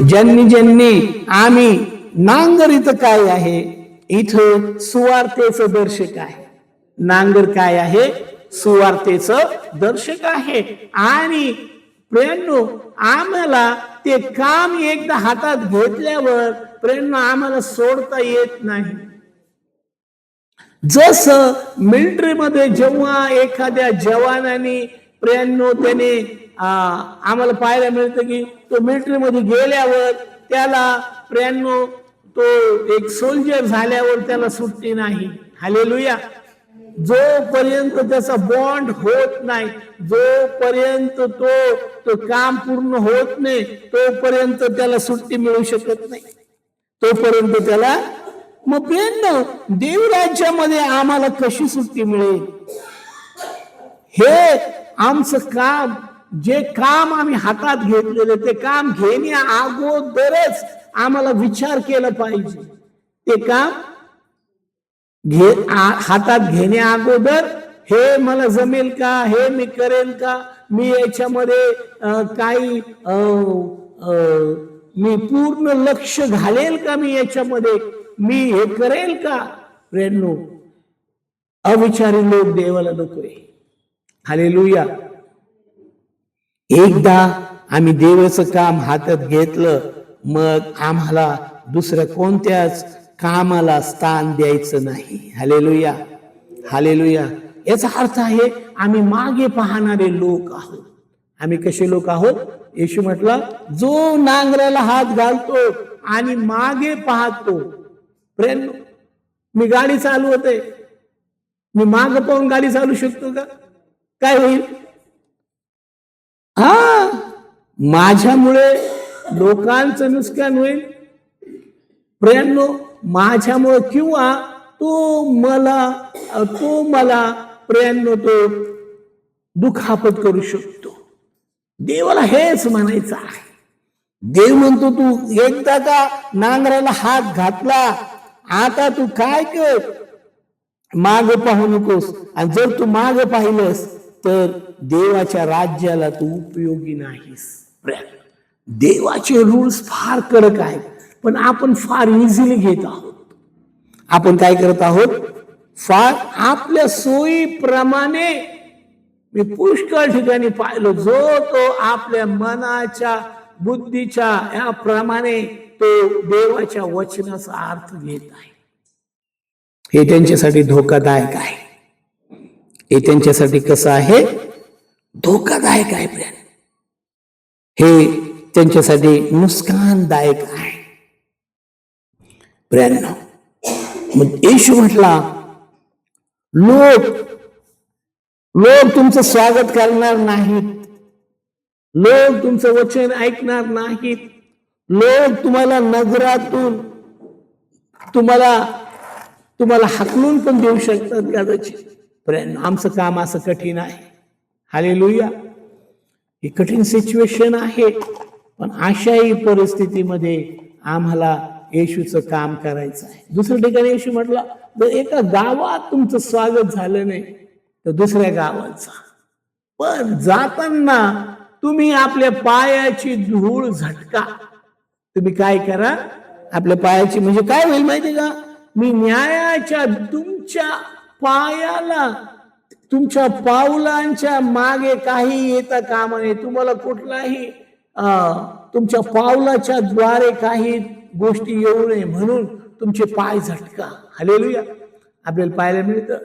ज्यांनी ज्यांनी आम्ही नांगरित काय आहे, इथं सुवार्तेचं दर्शक आहे. नांगर काय आहे? सुवार्तेचं दर्शक आहे. आणि प्रेरणो आम्हाला ते काम एकदा हातात घेतल्यावर प्रेरणो आम्हाला सोडता येत नाही. जसं मिलिटरीमध्ये जेव्हा एखाद्या जवानाने प्रेरणो त्याने आम्हाला पाहायला मिळतं की तो मिलिटरीमध्ये गेल्यावर त्याला प्रेरणो तो एक सोल्जर झाल्यावर त्याला सुट्टी नाही. हालेलुया. जोपर्यंत त्याचा बॉन्ड होत नाही, जोपर्यंत तो काम पूर्ण होत नाही, तोपर्यंत त्याला सुट्टी मिळू शकत नाही. तोपर्यंत त्याला मग देव राज्यामध्ये आम्हाला कशी सुट्टी मिळेल? हे आमचं काम, जे काम आम्ही हातात घेतलेलं ते काम घेण्या अगोदरच आम्हाला विचार केला पाहिजे. ते काम हातात घेण्या अगोदर हे मला जमेल का, हे मी करेल का, मी याच्यामध्ये काही मी पूर्ण लक्ष घालेल का, मी याच्यामध्ये मी हे करेल का? प्रेरणो अविचारी लोक देवाला नकोय. हालेलुया. एकदा आम्ही देवाचं काम हातात घेतलं, मग आम्हाला दुसऱ्या कोणत्याच कामाला स्थान द्यायचं नाही. हालेलुया. हालेलुया. याचा अर्थ आहे आम्ही मागे पाहणारे लोक आहोत. आम्ही कसे लोक आहोत? येशू म्हटलं, जो नांगराला हात घालतो आणि मागे पाहतो. प्रेम, मी गाडी चालवते, मी माग पाहून गाडी चालू शकतो का? काय होईल? माझ्यामुळे लोकांचं नुकसान होईल. प्रेरणो माझ्यामुळे किंवा तो मला प्रेरणो तो दुखापत करू शकतो. देवाला हेच म्हणायचं आहे. देव म्हणतो तू एकदा का नांगराला हात घातला, आता तू काय कर, माग पाहू नकोस. आणि जर तू माग पाहिलंस तर देवाच्या राज्याला तू उपयोगी नाहीस. देवाचे रूल्स फार कडक आहेत, पण आपण फार इझिली घेत आहोत. आपण काय करत आहोत? फार आपल्या सोयीप्रमाणे. मी पुष्कळ ठिकाणी पाहिलं, जो तो आपल्या मनाच्या बुद्धीच्या याप्रमाणे तो देवाच्या वचनाचा अर्थ घेत आहे. हे त्यांच्यासाठी धोकादायक आहे. हे त्यांच्यासाठी कसं आहे? धोकादायक आहे. हे त्यांच्यासाठी नुकसानदायक आहे. प्रेरणा मग येशू म्हटला, लोक तुमचं स्वागत करणार नाहीत, लोक तुमचं वचन ऐकणार नाहीत, लोक तुम्हाला नगरातून तुम्हाला हाकलून पण देऊ शकतात कदाचित. प्रेरणा आमचं काम असं कठीण आहे. हालेलुया. ही कठीण सिच्युएशन आहे, पण अशाही परिस्थितीमध्ये आम्हाला येशूचं काम करायचं आहे. दुसऱ्या ठिकाणी येशू म्हटलं, जर एका गावात तुमचं स्वागत झालं नाही तर दुसऱ्या गावात जा, पण जाताना तुम्ही आपल्या पायाची धूळ झटका. तुम्ही काय करा? आपल्या पायाची, म्हणजे काय होईल माहिती का? मी न्यायाच्या तुमच्या पावलांच्या मागे काही येता कामा नये. तुम्हाला कुठलाही तुमच्या पावलाच्या द्वारे काही गोष्टी येऊ नये म्हणून तुमचे पाय झटका. हालेलुया. आपल्याला पाहायला मिळतं,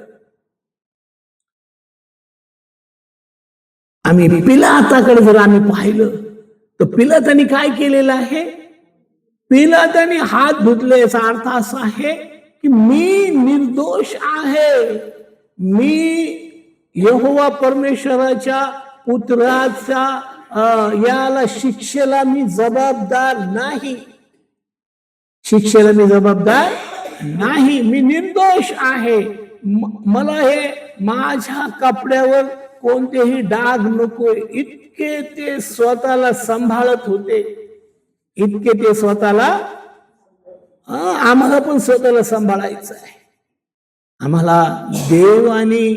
आम्ही पिलाताकडे जर आम्ही पाहिलं तर पिलाताने काय केलेलं आहे? पिलाताने हात धुतले. याचा अर्थ असा आहे की मी निर्दोष आहे, मी यहोवा परमेश्वराच्या पुत्राच्या याला शिक्षेला मी जबाबदार नाही. शिक्षेला मी जबाबदार नाही, मी निर्दोष आहे. मला हे माझ्या कपड्यावर कोणतेही डाग नको. इतके ते स्वतःला सांभाळत होते, इतके ते स्वतःला. आम्हाला पण स्वतःला सांभाळायचं आहे. आम्हाला देवाने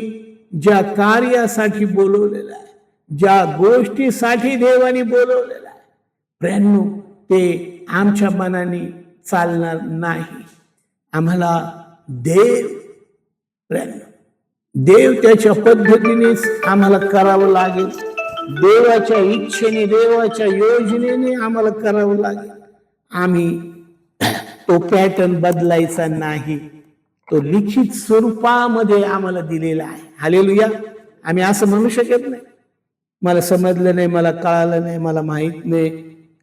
ज्या कार्यासाठी बोलवलेलं आहे, ज्या गोष्टीसाठी देवाने बोलवलेलं आहे, प्रेरणो ते आमच्या मनाने चालणार नाही. आम्हाला देव त्याच्या पद्धतीनेच आम्हाला करावं लागेल. देवाच्या इच्छेने, देवाच्या योजनेने आम्हाला करावं लागेल. आम्ही तो पॅटर्न बदलायचा नाही. तो लिखित स्वरूपामध्ये आम्हाला दिलेला आहे. हालेलुया. आम्ही असं म्हणू शकत नाही, मला समजलं नाही, मला कळालं नाही, मला माहित नाही,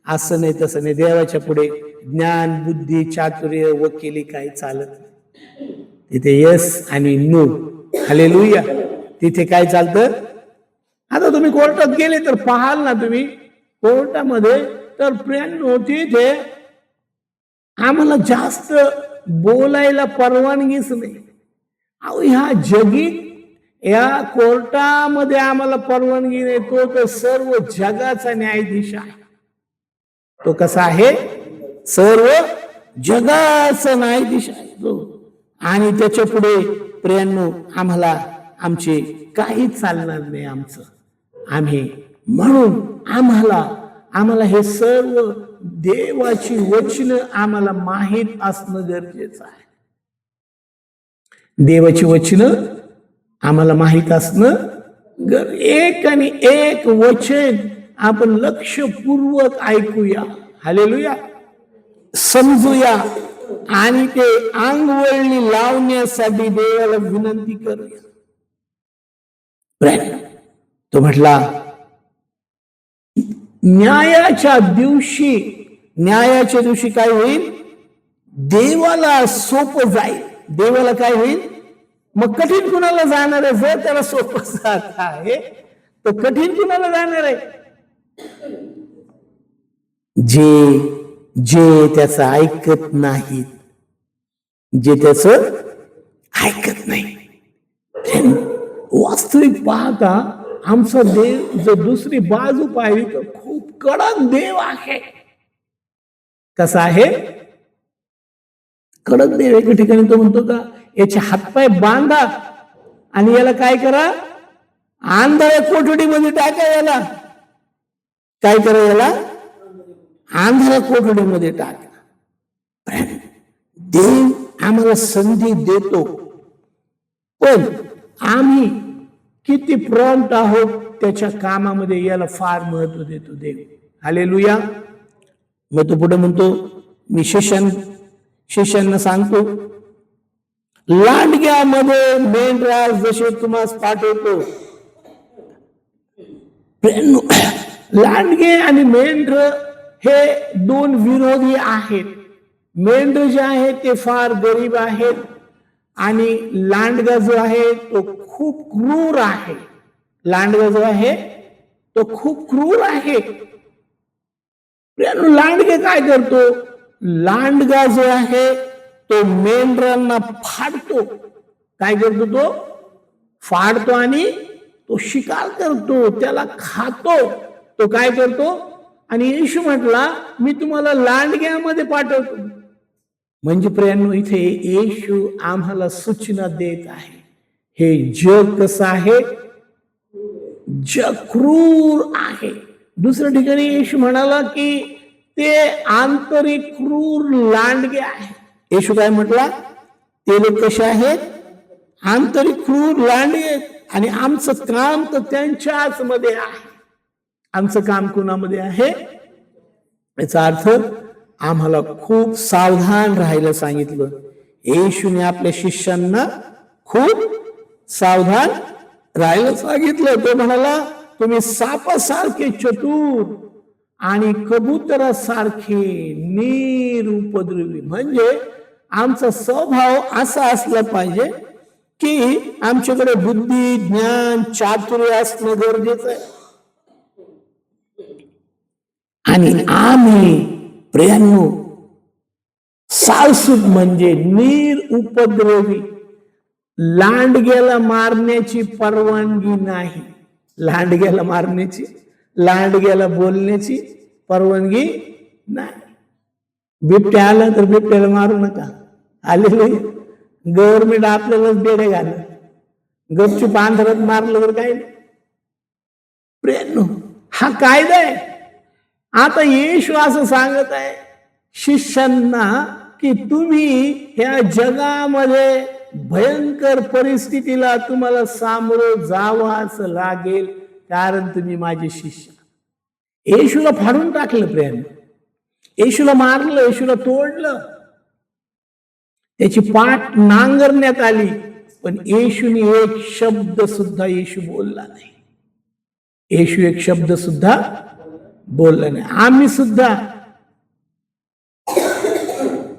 असं नाही तसं नाही. देवाच्या पुढे ज्ञान, बुद्धी, चातुर्य, वकिली काही चालत नाही. तिथे यस आणि नो. हालेलुया. तिथे काय चालतं? आता तुम्ही कोर्टात गेले तर पाहाल ना, तुम्ही कोर्टामध्ये तर प्रियांनो तिथे आम्हाला जास्त बोलायला परवानगीच नाही. अहो, ह्या जगीत या कोर्टामध्ये आम्हाला परवानगी नाही. तो तर सर्व जगाचा न्यायाधीश आहे. तो कसा आहे? सर्व जगाचा न्यायाधीश आहे तो. आणि त्याच्या पुढे प्रियांनो आम्हाला आमचे काही चालणार नाही आमचं. आम्ही म्हणून आम्हाला हे सर्व देवाची वचन आम्हाला माहीत असणं गरजेचं आहे. देवाची वचन आम्हाला माहीत असणं एक आणि एक वचन आपण लक्षपूर्वक ऐकूया. हालेलुया. समजूया आणि ते अंगवळणी लावण्यासाठी देवाला विनंती करूया. तो म्हटला, न्यायाच्या दिवशी काय होईल? देवाला सोपं जाईल. देवाला काय होईल? मग कठीण कुणाला जाणार आहे? जर त्याला सोपं जात आहे तर कठीण कुणाला जाणार आहे? जे त्याचं ऐकत नाहीत, जे त्याचं ऐकत नाही. वास्तविक पाहता आमचा देव जर दुसरी बाजू पाहिली तर खूप कडक देव आहे. कसा आहे? कडक देव. एका ठिकाणी तो म्हणतो का, याचे हातपाय बांधा आणि याला काय करा? आंधळ्या कोठडीमध्ये टाका. याला काय करा? याला आंधळ्या कोठडीमध्ये टाका. देव आम्हाला संधी देतो, पण आम्ही किती प्रॉम्प्ट आहोत त्याच्या कामामध्ये, याला फार महत्व देतो देव. हालेलुया. मग तो पुढे म्हणतो, मी शिष्यांना सांगतो, लांडग्यामध्ये मेंढरास जसे तुम्हाला पाठवतो. लांडगे आणि मेंढर हे दोन विरोधी आहेत. मेंढर जे आहे ते फार गरीब आहेत आणि लांडगा जो आहे तो खूप क्रूर आहे. लांडगा जो आहे तो खूप क्रूर आहे. लांडगे काय करतो? लांडगा जो आहे तो मेंढरांना फाडतो. काय करतो? तो फाडतो आणि तो शिकार करतो, त्याला खातो. तो काय करतो? आणि येशू म्हटला, मी तुम्हाला लांडग्यामध्ये पाठवतो. म्हणजे प्रियांनो, इथे येशू आम्हाला सूचना देत आहे. हे जग कसं आहे? जग क्रूर आहे. दुसऱ्या ठिकाणी येशू म्हणाला की ते आंतरिक क्रूर लांडगे आहे. येशू काय म्हटला? ते लोक कसे आहेत? आंतरिक क्रूर लांडगे. आणि आमचं काम तर त्यांच्याच मध्ये आहे. आमचं काम कोणामध्ये आहे? याचा अर्थ आम्हाला खूप सावधान राहायला सांगितलं. येशूने आपल्या शिष्यांना खूप सावधान राहायला सांगितलं. तो म्हणाला, तुम्ही सापासारखे चतुर आणि कबुतरासारखे निरुपद्रवी. म्हणजे आमचा स्वभाव असा असला पाहिजे की आमच्याकडे बुद्धी, ज्ञान, चातुर्य असणं गरजेचं आहे. आणि आम्ही प्रियांनो साळसूद म्हणजे निरुपद्रवी. लांडग्याला मारण्याची परवानगी नाही. लांडग्याला मारण्याची, लांडग्याला बोलण्याची परवानगी नाही. बिबट्या आला तर बिबट्याला मारू नका. आलेले गव्हर्नमेंट आपल्यालाच बेडे घाल. गपचूप आंधळत मारलं तर काय? प्रियांनो, हा कायदा आहे. आता येशू असं सांगत आहे शिष्यांना की तुम्ही ह्या जगामध्ये भयंकर परिस्थितीला तुम्हाला सामोरं जावाच लागेल, कारण तुम्ही माझे शिष्य. येशूला फाडून टाकलं प्रेम, येशूला मारलं, येशूला तोडलं, त्याची पाठ नांगरण्यात आली, पण येशूने एक शब्द सुद्धा येशू बोलला नाही. येशू एक शब्द सुद्धा बोलला नाही.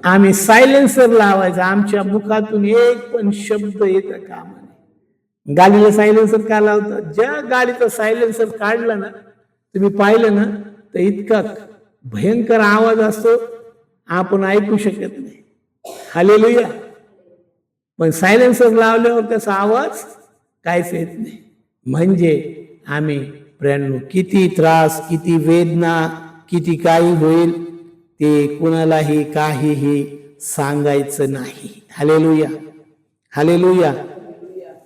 आम्ही सायलेन्सर लावायचा, आमच्या मुखातून एक पण शब्द येता कामा नये. गाडीला सायलेन्सर का लावतात? ज्या गाडीचा सायलेन्सर काढला ना, तुम्ही पाहिलं ना, तर इतका भयंकर आवाज असतो, आपण ऐकू शकत नाही. हालेलुया. पण सायलेन्सर लावल्यावर त्याचा आवाज काहीच येत नाही. म्हणजे आम्ही प्रियांनो, किती त्रास, किती वेदना, किती काही होईल ते कुणालाही काहीही सांगायचं नाही. Hallelujah, hallelujah.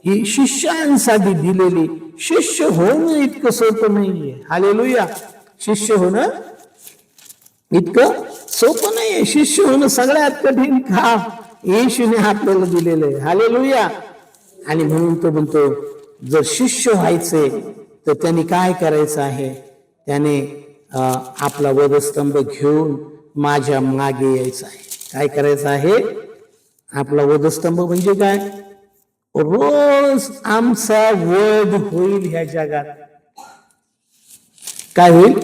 ही शिष्यांसाठी दिलेली, शिष्य होणं इतकं सोपं नाहीये. हालेलुया. शिष्य होणं इतकं सोपं नाहीये. शिष्य होणं सगळ्यात कठीण काम येशूने आपल्याला दिलेलं आहे. हालेलुया. आणि म्हणून तो म्हणतो, जर शिष्य व्हायचे तर त्यांनी काय करायचं आहे? त्याने आपला वधस्तंभ घेऊन माझ्या मागे यायचं आहे. काय करायचं आहे? आपला वधस्तंभ म्हणजे काय? रोज आमचा वध होईल ह्या जगात. काय होईल?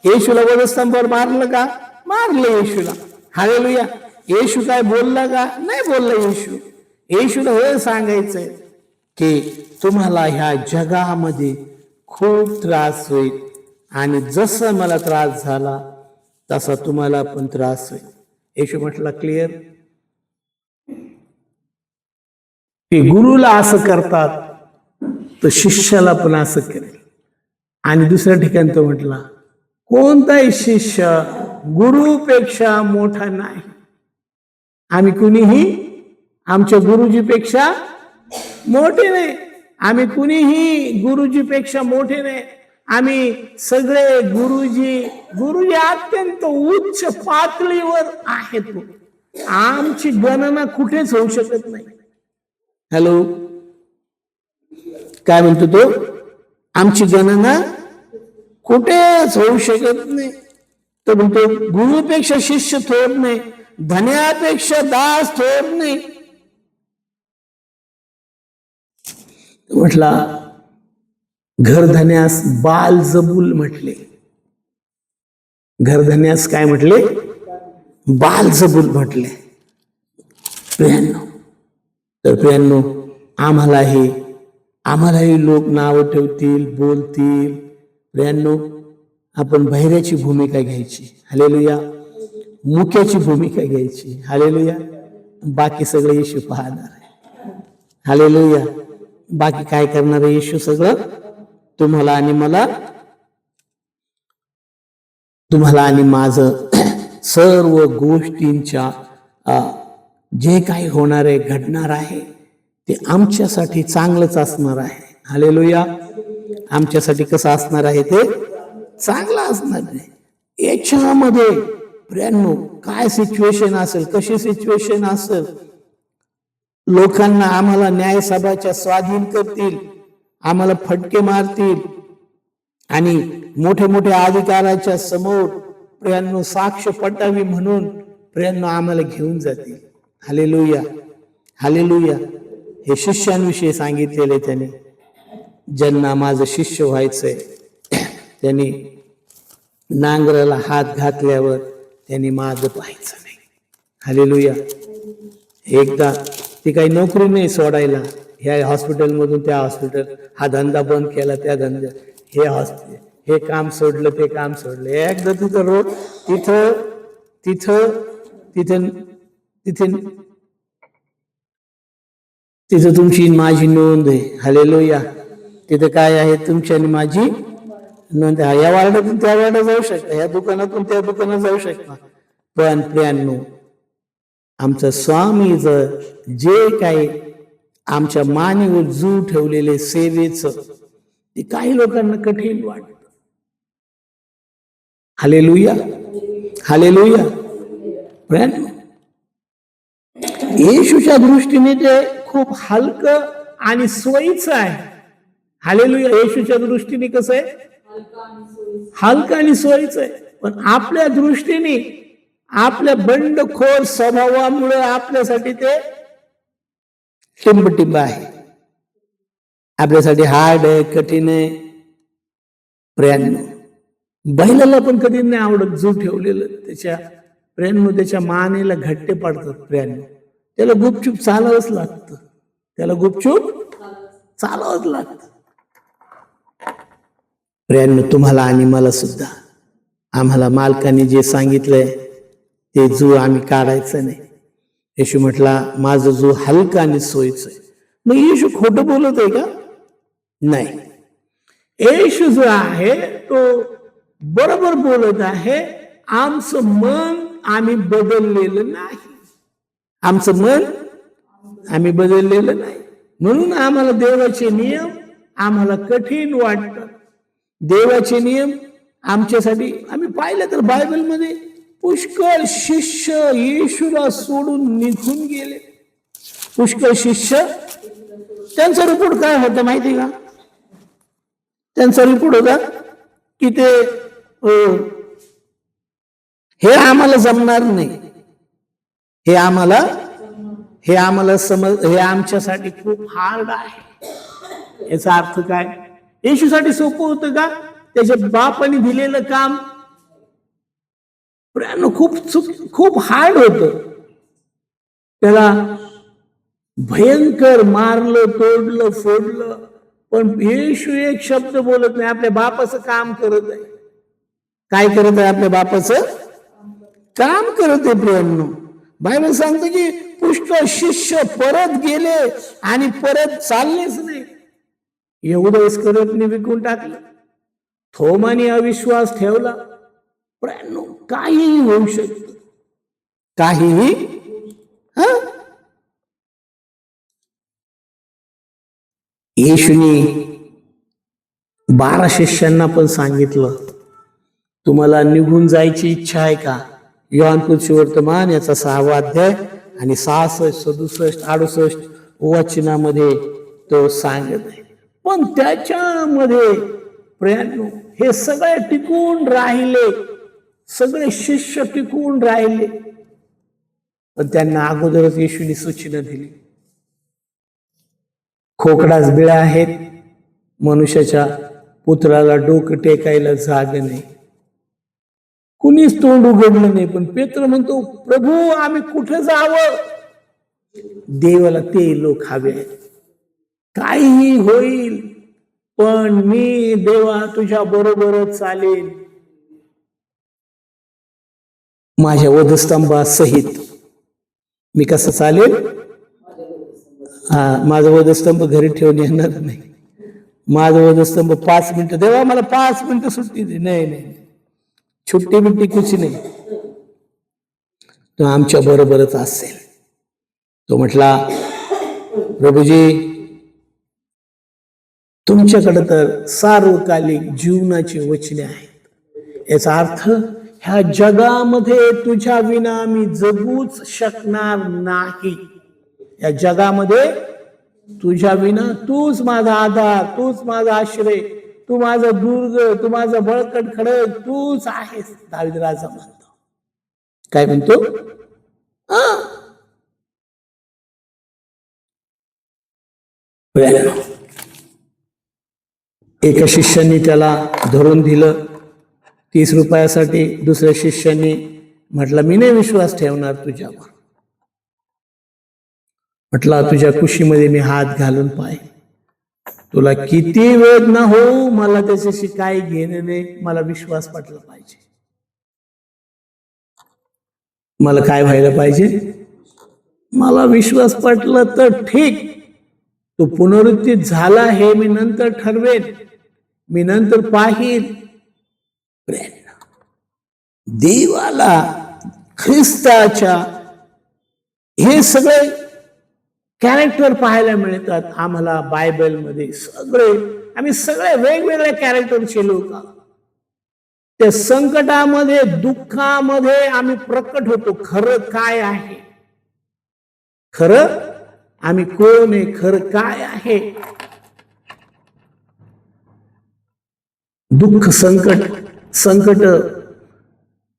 येशूला वधस्तंभावर मारलं का? मारलं येशूला. हालेलुया. येशू काय बोलला का? नाही बोलला येशू. येशूला हे सांगायचंय की तुम्हाला ह्या जगामध्ये खूप त्रास होईल, आणि जसा मला त्रास झाला तसा तुम्हाला पण त्रास होईल. येशू म्हटला क्लिअर, की गुरुला असं करतात तर शिष्याला पण असं करेल. आणि दुसऱ्या ठिकाणी तो म्हटला, कोणताही शिष्य गुरुपेक्षा मोठा नाही. आम्ही कुणीही आमच्या गुरुजीपेक्षा मोठे नाही. आम्ही कुणीही गुरुजीपेक्षा मोठे नाही. आम्ही सगळे गुरुजी अत्यंत उच्च पातळीवर आहेत. आमची गणना कुठेच होऊ शकत नाही. हॅलो, काय म्हणतो तो? आमची गणना कुठेच होऊ शकत नाही. तो म्हणतो गुरुपेक्षा शिष्य थोर नाही, धन्यापेक्षा दास थोर नाही. म्हटला घरधन्यास बालजबूल म्हटले. घरधन्यास काय म्हटले? बालजबूल म्हटले. तर प्रियांनो, आम्हालाही लोक नाव ठेवतील, बोलतील. प्रियांनो, आपण बहिऱ्याची भूमिका घ्यायची. हालेलुया. मुक्याची भूमिका घ्यायची. हालेलुया. बाकी सगळं येशू पाहणार आहे. हालेलुया. बाकी काय करणार आहे येशू? सगळं तुम्हाला आणि माझं सर्व गोष्टींच्या जे काही होणार आहे, घडणार आहे, ते आमच्यासाठी चांगलंच असणार आहे. हालेलुया. आमच्यासाठी कसं असणार आहे? ते चांगलं असणार आहे. याच्यामध्ये प्रियांनो, काय सिच्युएशन असेल, कशी सिच्युएशन असेल, लोकांना आम्हाला न्यायसभाच्या स्वाधीन करतील, आम्हाला फटके मारतील, आणि मोठे मोठ्या अधिकाराच्या समोर प्रियांनो साक्ष पटावी म्हणून प्रियांनो आम्हाला घेऊन जातील. Hallelujah, hallelujah. हे शिष्यांविषयी सांगितलेले त्याने. ज्यांना माझं शिष्य व्हायचंय त्यांनी नांगराला हात घातल्यावर त्यांनी माझं पाहायचं नाही. हालेलुया. एकदा ती काही नोकरी नाही सोडायला, ह्या हॉस्पिटलमधून त्या हॉस्पिटल, हा धंदा बंद केला, त्या धंदा, हे काम सोडलं, ते काम सोडलं. एकदा तिथं रोड तिथं तुमची माझी नोंद आहे. हालेलुया. तिथं काय आहे? तुमची आणि माझी नोंद आहे. या वार्डातून त्या वार्डात जाऊ शकता, या दुकानातून त्या दुकानात जाऊ शकता. पण प्रियांनो, आमचं स्वामी जर जे काही आमच्या मानेवर जीव ठेवलेले सेवेचं, ते काही लोकांना कठीण वाटतं. Hallelujah, hallelujah. प्रियांनो, येशूच्या दृष्टीने ते खूप हलकं आणि सोयीचं आहे. हालेलुया. येशूच्या दृष्टीने कसं आहे? हलकं आणि सोयीचं आहे. पण आपल्या दृष्टीने आपल्या बंडखोर स्वभावामुळे आपल्यासाठी ते टिंब आहे, आपल्यासाठी हार्ड आहे, कठीण आहे. प्रियांनो, बैलाला पण कधी नाही आवडत जू ठेवलेलं त्याच्या प्रियांनो, त्याच्या मानेला घट्टे पडतात. प्रियांनो, त्याला गुपचूप चालावंच लागतं, त्याला गुपचूप चालावंच लागतं. प्रियांनो, तुम्हाला आणि मला सुद्धा, आम्हाला मालकाने जे सांगितलंय ते जू आम्ही काढायचं नाही. येशू म्हटला, माझं जू हलका आणि सोयीचं आहे. मग येशू खोटं बोलत आहे का? नाही. येशू जो आहे तो बरोबर बोलत आहे. आमचं मन आम्ही बदललेलं नाही, आमचं मन आम्ही बदललेलं नाही. म्हणून आम्हाला देवाचे नियम आम्हाला कठीण वाटतात. देवाचे नियम आमच्यासाठी, आम्ही पाहिलं तर बायबलमध्ये पुष्कळ शिष्य येशूला सोडून निघून गेले. पुष्कळ शिष्य, त्यांचा रिपोर्ट काय होता माहिती का? त्यांचा रिपोर्ट होता की ते हे आम्हाला जमणार नाही, हे आम्हाला समज, हे आमच्यासाठी खूप हार्ड आहे. याचा अर्थ काय? येशूसाठी सोपं होतं का? त्याच्या बापाने दिलेलं काम खूप हार्ड होतं. त्याला भयंकर मारलं, तोडलं, फोडलं, पण येशू एक शब्द बोलत नाही. आपल्या बापाचं काम करत आहे. काय करत आहे? आपल्या बापाचं काम करत आहे. प्रियांनो, बायबल सांगतं की पुष्कळ शिष्य परत गेले आणि परत चाललेच नाही. एवढं इस्करियोतने विकून टाकलं, थोमाने अविश्वास ठेवला. प्रियांनो, काहीही होऊ शकतं, काहीही. येशूने 12 शिष्यांना पण सांगितलं, तुम्हाला निघून जायची इच्छा आहे का? योहान सुवर्तमान याचा 6वा अध्याय आणि 66, 67, 68 वचनामध्ये तो सांगत आहे. पण त्याच्यामध्ये प्रियांनो, हे सगळे टिकून राहिले, सगळे शिष्य टिकून राहिले. पण त्यांना अगोदरच येशूने सूचना दिली, खोकडाच बिळा आहेत, मनुष्याच्या पुत्राला डोकं टेकायला जाग नाही. कुणीच तोंड उघडलं नाही. पण पेत्र म्हणतो, प्रभू आम्ही कुठे जावं? देवाला ते लोक हवे आहेत. काहीही होईल, पण मी देवा तुझ्या बरोबरच चालेल. माझ्या वधस्तंभासहित मी कसं चालेल? माझा वधस्तंभ घरी ठेवून येणार नाही. माझा वधस्तंभ 5 मिनिटं, देवा मला 5 मिनिटं सुट्टी दे. नाही नाही, छुट्टी बिट्टी कुछ नाही, तो आमच्या बरोबरच असेल. तो म्हटला, प्रभूजी तुमच्याकडे तर सार्वकालिक जीवनाची वचने आहेत. याचा अर्थ ह्या जगामध्ये तुझ्या विना मी जगूच शकणार नाही. या जगामध्ये तुझ्या विना तूच माझा आधार, तूच माझा आश्रय, तू माझा दुर्ग, तू माझा बळकट खडक, तूच आहेस. दावीद राजा म्हणतो. काय म्हणतो? एका शिष्याने त्याला धरून दिलं 30 रुपयासाठी. दुसऱ्या शिष्याने म्हटलं, मी नाही विश्वास ठेवणार तुझ्यावर. म्हटलं, तुझ्या कुशीमध्ये मी हात घालून पाहिजे, तुला किती वेदना हो, मला त्याच्याशी काही घेणं नाही. मला विश्वास पटला पाहिजे. मला काय व्हायला पाहिजे? मला विश्वास पटला तर ठीक. तो पुनरुत्थित झाला हे मी नंतर ठरवेन, मी नंतर पाहिल. देवाला, ख्रिस्ताच्या हे सगळे कॅरेक्टर पाहायला मिळतात आम्हाला बायबलमध्ये. आम्ही सगळे वेगवेगळ्या कॅरेक्टरचे लोक आहोत. त्या संकटामध्ये, दुःखामध्ये आम्ही प्रकट होतो खरं काय आहे, खरं आम्ही कोण आहे, खरं काय आहे. दुःख, संकट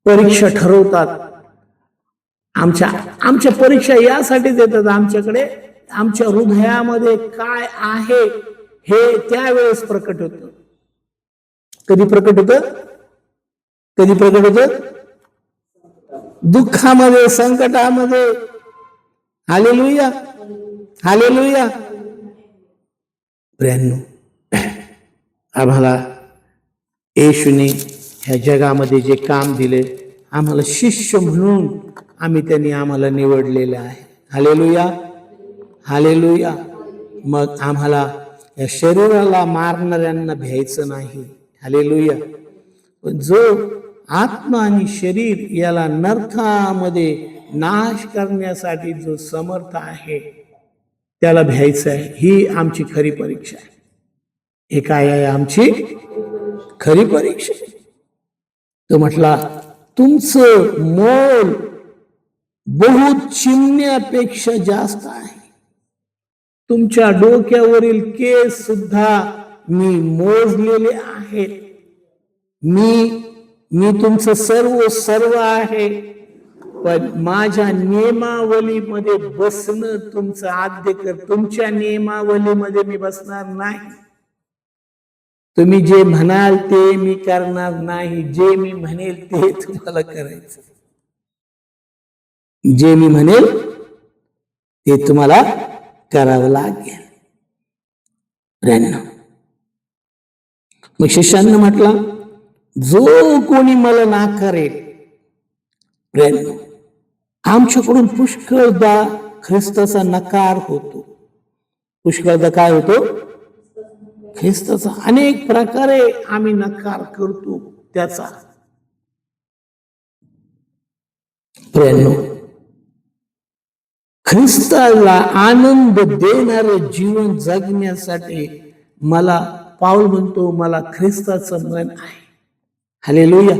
परीक्षा ठरवतात. आमच्या परीक्षा यासाठी देतात आमच्याकडे, आमच्या हृदयामध्ये काय आहे हे त्यावेळेस प्रकट होत. कधी प्रकट होत? दुःखामध्ये, संकटामध्ये. Hallelujah, hallelujah. प्रियांनो, आम्हाला येशूने ह्या जगामध्ये जे काम दिले, आम्हाला शिष्य म्हणून त्यांनी आम्हाला निवडलेलं आहे. Hallelujah, hallelujah. मग आम्हाला या शरीराला मारणाऱ्यांना भ्यायचं नाही. हालेलुया. पण जो आत्मा आणि शरीर याला नरकामध्ये नाश करण्यासाठी जो समर्थ आहे त्याला भ्यायचं आहे. ही आमची खरी परीक्षा आहे. हे काय आहे आमची खरी परीक्षा? तो म्हटला, तुमचं मोल बहुत चिमण्यापेक्षा जास्त आहे. तुमच्या डोक्यावरील केस सुद्धा मी मोजलेले आहेत. मी तुमचं सर्व आहे. पण माझ्या नियमावलीमध्ये बसणं तुमचं आद्य कर. तुमच्या नियमावलीमध्ये मी बसणार नाही. तुम्ही जे म्हणाल ते मी करणार नाही. जे मी म्हणेल ते तुम्हाला करायचं. जे मी म्हणेल ते तुम्हाला करावं लागेल. मग शिष्यांना म्हटला, जो कोणी मला नाकारेल, आमच्याकडून पुष्कळदा ख्रिस्ताचा नकार होतो. पुष्कळदा काय होतो? ख्रिस्ताचा अनेक प्रकारे आम्ही नकार करतो त्याचा. ख्रिस्ताला आनंद देणारं जीवन जगण्यासाठी मला, पाऊल म्हणतो, मला ख्रिस्ताचं मन आहे. हालेलुया.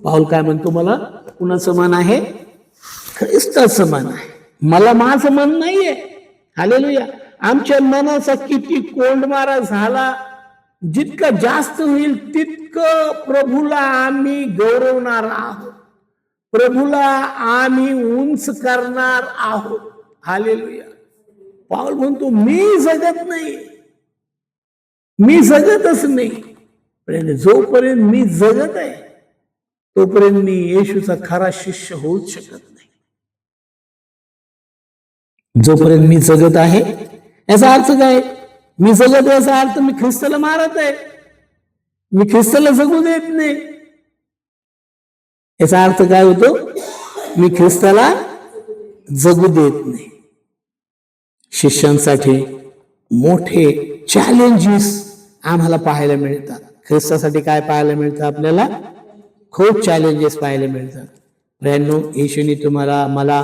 पाऊल काय म्हणतो? मला कुणाचं मन आहे? ख्रिस्ताचं मन आहे. मला माझं मन नाहीये. हालेलुया. आमच्या मनाचा किती कोंडमारा झाला, जितका जास्त होईल तितकं प्रभूला आम्ही गौरवणार आहोत. प्रभूला आम्ही उंच करणार आहोत. हालेलुया. पाऊल म्हणतो, मी जगत नाही, मी जगतच नाही. जोपर्यंत मी जगत आहे तोपर्यंत मी येशूचा खरा शिष्य होऊच शकत नाही. जोपर्यंत मी जगत आहे, याचा अर्थ काय? मी जगत, याचा अर्थ मी ख्रिस्ताला मारत आहे, मी ख्रिस्ताला जगू देत नाही. याचा अर्थ काय होतो? मी ख्रिस्ताला जगू देत नाही. शिष्यांसाठी मोठे चॅलेंजेस आम्हाला पाहायला मिळतात. ख्रिस्तासाठी काय पाहायला मिळतं? आपल्याला खूप चॅलेंजेस पाहायला मिळतात. प्रियांनो, येशूने तुम्हाला, मला,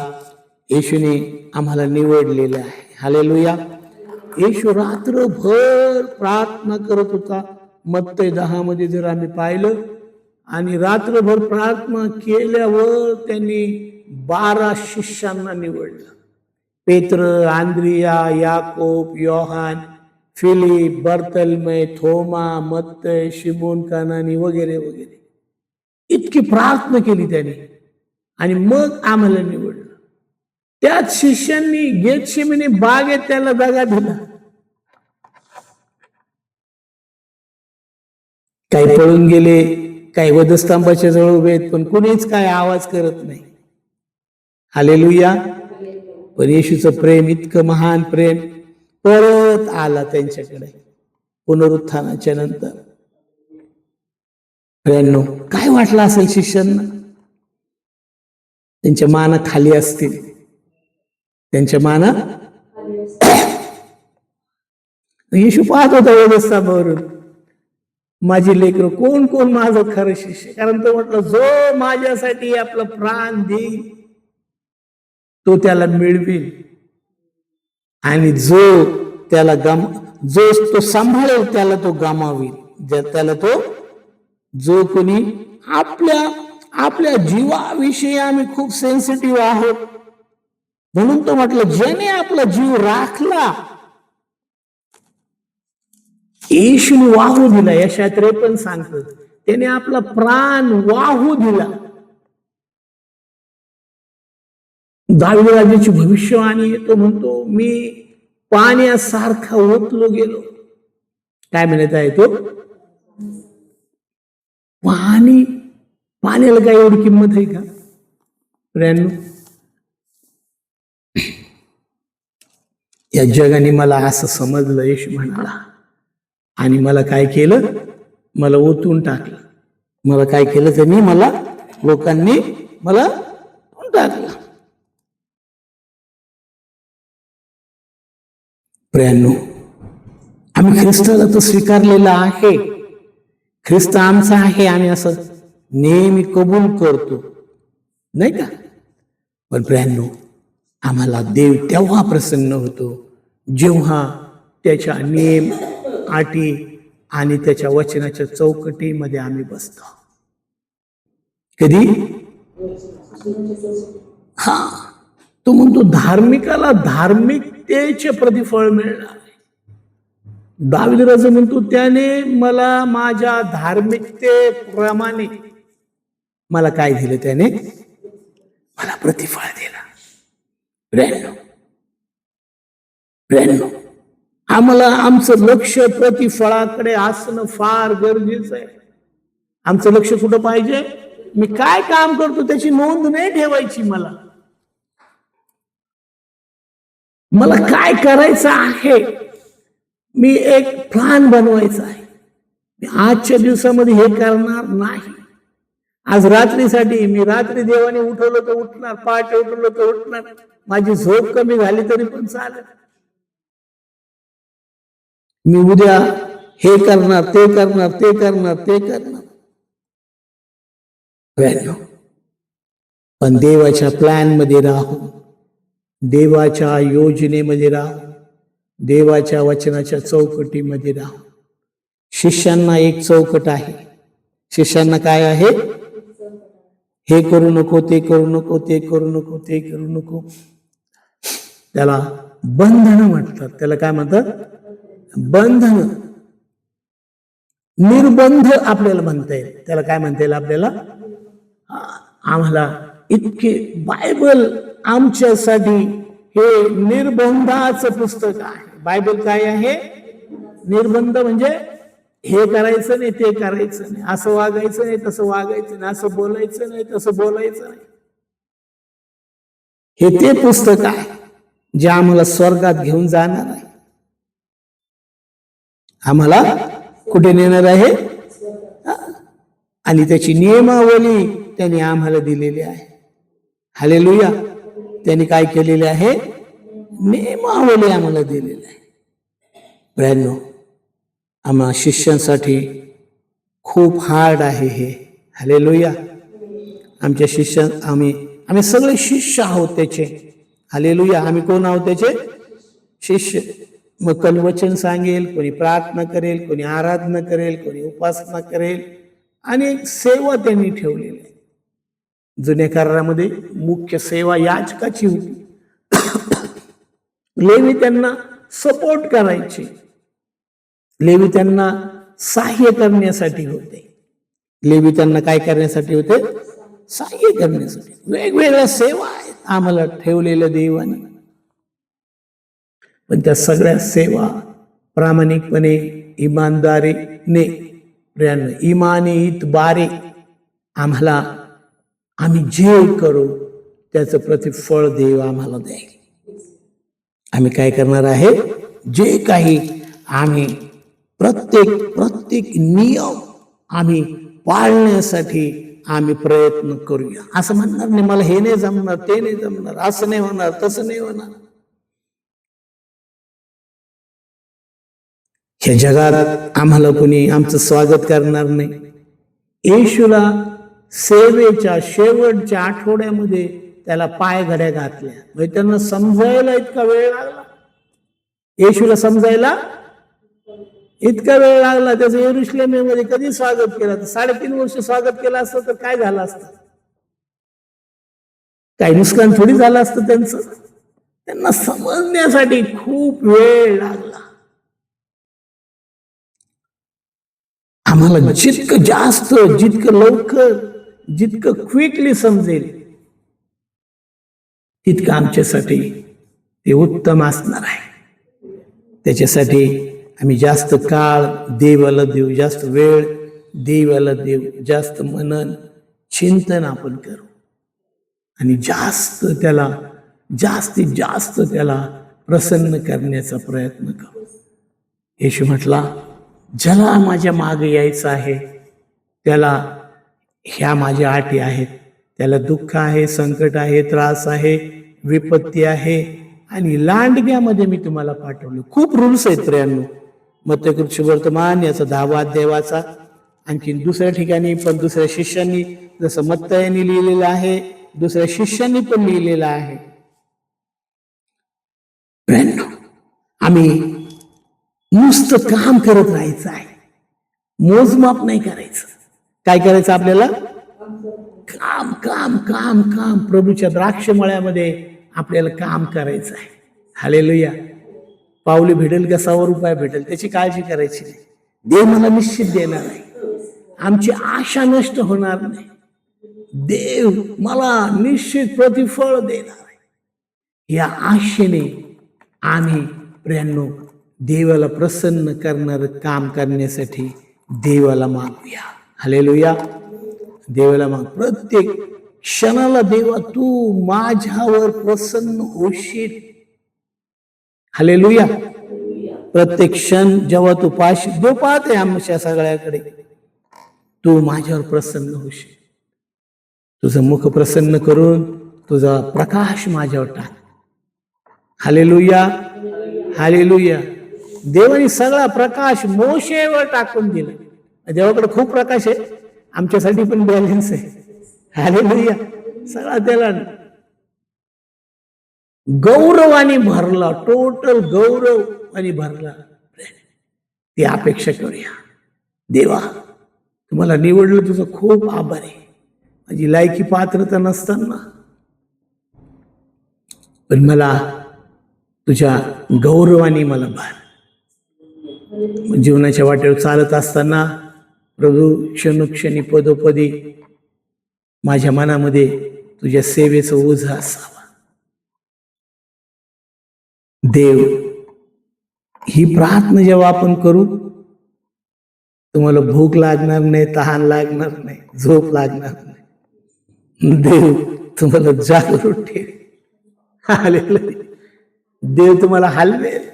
येशूने आम्हाला निवडलेलं आहे. हालेलुया. येशू रात्रभर प्रार्थना करत होता. मत्तई 10 मध्ये जर आम्ही पाहिलं, आणि रात्रभर प्रार्थना केल्यावर त्यांनी 12 शिष्यांना निवडलं. पेत्र, आंद्रिया, याकोब, योहान, फिलिप, बर्तलमय, थोमा, मत्तई, शिमोन कानानी वगैरे वगैरे. इतकी प्रार्थना केली त्याने आणि मग आम्हाला निवडलं. त्याच शिष्यांनी गेतशेमनी बागेत त्याला दगा दिला. काही पळून गेले, काही वधस्तंभाच्या जवळ उभे आहेत, पण कुणीच काय आवाज करत नाही. हालेलुया. पण येशूचं प्रेम, इतकं महान प्रेम परत आला त्यांच्याकडे पुनरुत्थानाच्या नंतर. काय वाटलं असेल शिष्यांना? त्यांच्या मान खाली असतील, त्यांच्या मान. येशू पाहत होता वधस्तंभावरून, माझी लेकरं, कोण कोण माझं खरं शिष्य? कारण तो म्हटलं, जो माझ्यासाठी आपला प्राण देईल तो त्याला मिळविल, आणि जो त्याला तो सांभाळेल त्याला तो गमावेल. त्याला तो, जो कोणी आपल्या आपल्या जीवाविषयी आम्ही खूप सेन्सिटिव्ह आहोत. म्हणून तो म्हटलं, ज्याने आपला जीव राखला, येशूने वाहू दिला. यशायाह 53 सांगतो, त्याने आपला प्राण वाहू दिला. दावीद राजाची भविष्यवाणी तो म्हणतो, मी पाण्यासारखा ओतलो गेलो. काय म्हणत आहे तो? पाण्याला काय एवढी किंमत आहे का प्रियांनो? या जगाने मला असं समजलं, येशू म्हणाला, आणि मला काय केलं? मला ओतून टाकलं. मला काय केलं? त्यांनी मला, लोकांनी मला ओतून टाकलं. प्रियांनो, आम्ही ख्रिस्ताला तर स्वीकारलेला आहे, ख्रिस्त आमचा आहे, आम्ही असं नेहमी कबूल करतो, नाही का? पण प्रियांनो, आम्हाला देव तेव्हा प्रसन्न होतो जेव्हा त्याच्या नियम, अटी आणि त्याच्या वचनाच्या चौकटीमध्ये आम्ही बसतो. कधी? हा, तो म्हणतो धार्मिकाला धार्मिकतेचे प्रतिफळ मिळणार. दावीद राजा म्हणतो, त्याने मला माझ्या धार्मिकतेप्रमाणे मला काय दिलं? त्याने मला प्रतिफळ दिलं. प्रियांनो, आम्हाला आमचं लक्ष प्रतिफळाकडे असणं फार गरजेचं आहे. आमचं लक्ष कुठं पाहिजे? मी काय काम करतो त्याची नोंद नाही ठेवायची. मला काय करायचं आहे, मी एक प्लॅन बनवायचा आहे. मी आजच्या दिवसामध्ये हे करणार नाही. आज रात्रीसाठी मी रात्री देवाने उठवलं तर उठणार, पहाटे उठवलं तर उठणार, माझी झोप कमी झाली तरी पण चालेल. मी उद्या हे करणार, ते करणार, ते करणार, ते करणार. पण देवाच्या प्लॅन मध्ये राहू, देवाच्या योजनेमध्ये राहू, देवाच्या वचनाच्या चौकटीमध्ये राहू. शिष्यांना एक चौकट आहे. शिष्यांना काय आहे? हे करू नको, ते करू नको, ते करू नको, ते करू नको. त्याला बंधन म्हणतात. त्याला काय म्हणतात? बंधन. निर्बंध आपल्याला म्हणता येईल. त्याला काय म्हणता येईल आपल्याला? आम्हाला इतके बायबल आमच्यासाठी हे निर्बंधाचं पुस्तक आहे. बायबल काय आहे? निर्बंध म्हणजे हे करायचं नाही, ते करायचं नाही, असं वागायचं नाही, तसं वागायचं नाही, असं बोलायचं नाही, तसं बोलायचं नाही. हे ते पुस्तक आहे जे आम्हाला स्वर्गात घेऊन जाणार आहे. आम्हाला कुठे नेणार आहे? आणि त्याची नियमावली त्यांनी आम्हाला दिलेली आहे. हालेलुया. त्यांनी काय केलेले आहे? नियमावली आम्हाला दिलेली आहे. ब्रॅनो, आम्हा शिष्यांसाठी खूप हार्ड आहे हे. हालेलुया. आमच्या शिष्य, आम्ही सगळे शिष्य आहोत त्याचे. हालेलुया. आम्ही कोण आहोत त्याचे? शिष्य. मग कलवचन सांगेल, कोणी प्रार्थना करेल, कोणी आराधना करेल, कोणी उपासना करेल, आणि एक सेवा त्यांनी ठेवलेली आहे. जुन्या करारामध्ये मुख्य सेवा याजकाची होती. लेवी त्यांना सपोर्ट करायचे, लेवी त्यांना सहाय्य करण्यासाठी होते. लेवी त्यांना काय करण्यासाठी होते? सहाय्य करण्यासाठी. वेगवेगळ्या सेवा आहेत आम्हाला ठेवलेल्या देवाने. पण त्या सगळ्या सेवा प्रामाणिकपणे, इमानदारीने, इमाने इतबारे आम्ही जे करू त्याचं प्रतिफळ देव आम्हाला देईल. आम्ही काय करणार आहे? जे काही आम्ही प्रत्येक नियम आम्ही पाळण्यासाठी आम्ही प्रयत्न करूया. असं म्हणणार नाही, मला हे नाही जमणार, ते नाही जमणार, असं नाही होणार, तसं नाही होणार. ह्या जगात आम्हाला कोणी आमचं स्वागत करणार नाही. येशूला सेवेच्या शेवटच्या आठवड्यामध्ये त्याला पायघड्या घातल्या. म्हणजे त्यांना समजायला इतका वेळ लागला. येशूला समजायला इतका वेळ लागला त्याचं यरुशलेमेमध्ये कधी स्वागत केलं? तर 3.5 वर्ष स्वागत केलं असतं तर काय झालं असतं? काही नुकसान थोडी झालं असतं त्यांचं. त्यांना समजण्यासाठी खूप वेळ लागला. आम्हाला जितकं जास्त, जितकं लवकर, जितकं क्विकली समजेल तितकं आमच्यासाठी ते उत्तम असणार आहे. त्याच्यासाठी आम्ही जास्त काळ देवाला देऊ, जास्त वेळ देवाला देऊ, जास्त मनन चिंतन आपण करू आणि जास्तीत जास्त त्याला प्रसन्न करण्याचा प्रयत्न करू. येशू म्हटला, ज्याला माझ्या मागे यायचं आहे त्याला ह्या माझ्या अटी आहेत. त्याला दुःख आहे, संकट आहे, त्रास आहे, विपत्ती आहे आणि लांडग्यामध्ये मी तुम्हाला पाठवलं. खूप रूल्स आहेत प्रियांनो. मत्तय वर्तमान याचा 10वा अध्यायाचा आणखी दुसऱ्या ठिकाणी पण दुसऱ्या शिष्यांनी जसं मत्तयाने लिहिलेलं आहे, दुसऱ्या शिष्यांनी पण लिहिलेलं आहे. आम्ही नुसतं काम करत राहायचं आहे, मोजमाप नाही करायचं. काय करायचं आपल्याला? काम काम काम काम. प्रभूच्या द्राक्ष मळ्यामध्ये आपल्याला काम करायचं आहे. हालेलुया. पावली भेटेल का 100 रुपये भेटेल त्याची काळजी करायची नाही. देव मला निश्चित देणार आहे, आमची आशा नष्ट होणार नाही. देव मला निश्चित प्रतिफळ देणार आहे. या आशेने आम्ही प्रियांनो देवाला प्रसन्न करणारं काम करण्यासाठी देवाला मागूया. हालेलुया. देवाला माग. प्रत्येक क्षणाला देवा तू माझ्यावर प्रसन्न होशील. हालेलुया. प्रत्येक क्षण जेव्हा तू पाशी, देव पाहते आमच्या सगळ्याकडे, तू माझ्यावर प्रसन्न होशील. तुझं मुख प्रसन्न करून तुझा प्रकाश माझ्यावर टाक. हालेलुया. हालेलुया. देवाने सगळा प्रकाश मोशेवर टाकून दिला. देवाकडे खूप प्रकाश आहे, आमच्यासाठी पण बॅलन्स आहे. हालेलुया. सगळा त्याला गौरवाने भरला, टोटल गौरवाने भरला. ती अपेक्षा करूया. देवा तुम्हाला निवडलं, तुझं खूप आभार आहे. माझी लायकी पात्रता नसताना पण मला तुझ्या गौरवाने मला भर. जीवनाच्या वाटेवर चालत असताना प्रभू क्षणोक्षणी पदोपदी माझ्या मनामध्ये तुझ्या सेवेचं ओझं असावं. देव, ही प्रार्थना जेव्हा आपण करू तुम्हाला भूक लागणार नाही, तहान लागणार नाही, झोप लागणार नाही. देव तुम्हाला जागरूक ठेव. हालेलुया. देव तुम्हाला हलवेल.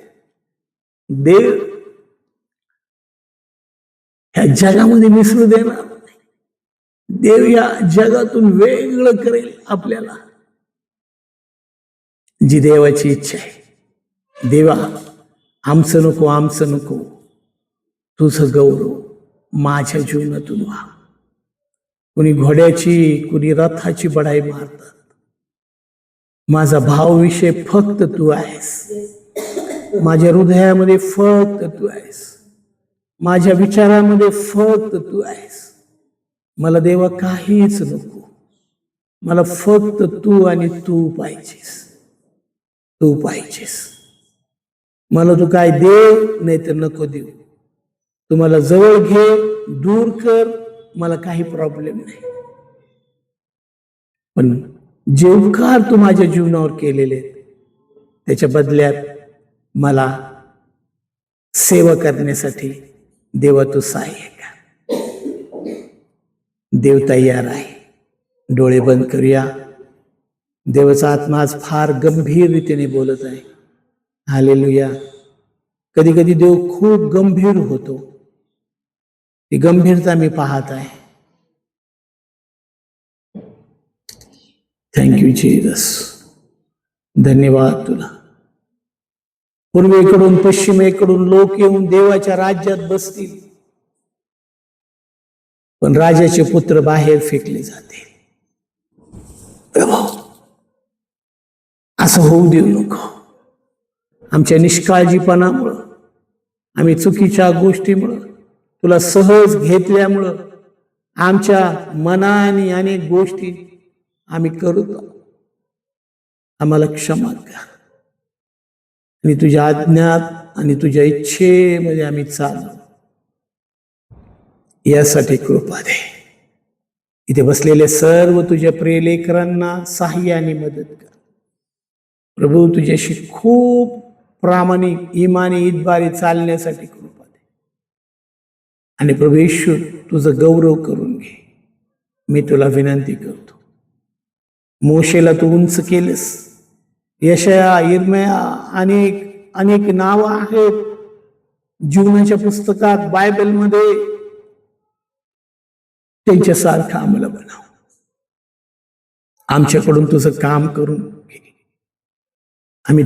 देव ह्या जगामध्ये मिसळू देणार नाही. देव या जगातून वेगळं करेल आपल्याला. जी देवाची इच्छा आहे. देवा आमचं नको, आमचं नको, तुझं गौरव माझ्या जीवनातून व्हा. कुणी घोड्याची, कुणी रथाची बढाई मारतात. माझा भावविषय फक्त तू आहेस. माझ्या हृदयामध्ये फक्त तू आहेस. माझ्या विचारामध्ये फक्त तू आहेस. मला देवा काहीच नको, मला फक्त तू आणि तू पाहिजेस. तू पाहिजेस. मला तू काय देव नाही तर नको देऊ. तुम्हाला जवळ घे, दूर कर, मला काही प्रॉब्लेम नाही. पण जे उपकार तू माझ्या जीवनावर केलेले त्याच्या बदल्यात मला सेवा करण्यासाठी देवा तू सहाय्य कर. देव तयार आहे. डोळे बंद करूया. देवाचा आत्मा आज फार गंभीर रीतीने बोलत आहे. हालेलुया. कधी कधी देव खूप गंभीर होतो. ती गंभीरता मी पाहत आहे. Thank you Jesus. धन्यवाद तुला. पूर्वेकडून पश्चिमेकडून लोक येऊन देवाच्या राज्यात बसतील, पण राजाचे पुत्र बाहेर फेकले जातील. प्रभू असं होऊ देऊ नको. आमच्या निष्काळजीपणामुळं, आम्ही चुकीच्या गोष्टीमुळं तुला सहज घेतल्यामुळं आमच्या मनाने अनेक गोष्टी आम्ही करतो. आम्हाला क्षमा कर आणि तुझ्या आज्ञात आणि तुझ्या इच्छेमध्ये आम्ही चालू यासाठी कृपा दे. इथे बसलेले सर्व तुझ्या प्रिय लेकरांना सहाय्याने मदत कर. प्रभू तुझ्याशी खूप प्रामाणिक इमानी इतबारी चालण्यासाठी कृपा दे. आणि प्रभू येशू तुझं गौरव करून घे. मी तुला विनंती करतो. मोशेला तू उंच केलंस. यशया इर्मया अनेक अनेक नावं आहेत जीवनाच्या पुस्तकात बायबलमध्ये. त्यांच्यासारखं आम्हाला बनव. आमच्याकडून तुझं काम करून घे. आम्ही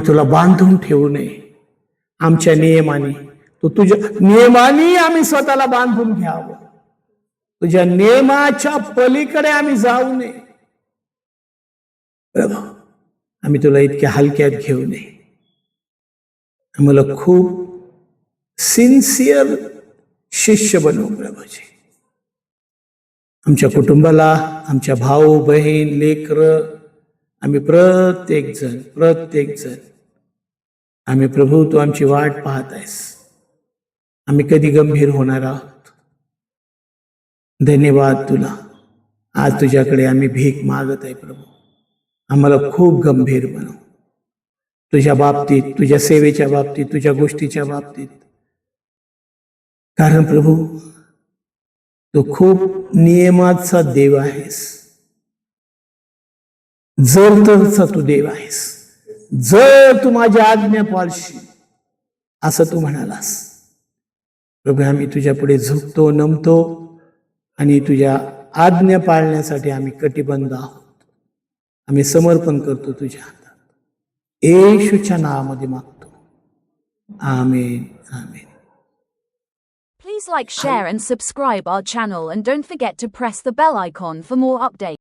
तुला बांधून ठेवू नये. आमच्या नियमाने तुझ्या नियमाने आम्ही स्वतःला बांधून घ्यावं. तुझ्या नियमाच्या पलीकडे आम्ही जाऊ नये. प्रभू आम्ही तुला इतक्या हलक्यात घेऊ नये. आम्हाला खूप सिन्सिअर शिष्य बनव प्रभूजी. आमच्या कुटुंबाला आमच्या भाऊ बहीण लेकर आम्ही प्रत्येक जण आम्ही प्रभू तू आमची वाट पाहत आहेस. आम्ही कधी गंभीर होणार आहोत. धन्यवाद तुला. आज तुझ्याकडे आम्ही भीक मागत आहे प्रभू. आम्हाला खूप गंभीर बनव तुझ्या बाबतीत, तुझ्या सेवेच्या बाबतीत, तुझ्या गोष्टीच्या बाबतीत. कारण प्रभू तू खूप नियमाचा देव आहेस. जर तरचा तू देव आहेस. जर तू माझी आज्ञा पाळशील असं तू म्हणालास. प्रभू आम्ही तुझ्या पुढे झुकतो, नमतो आणि तुझ्या आज्ञा पाळण्यासाठी आम्ही कटिबद्ध आहोत. आम्ही समर्पण करतो तुझ्या हातात. येशूच्या नावामध्ये मागतो. आमेन. आमेन. Please like, share and subscribe our channel and don't forget to press the bell icon for more updates.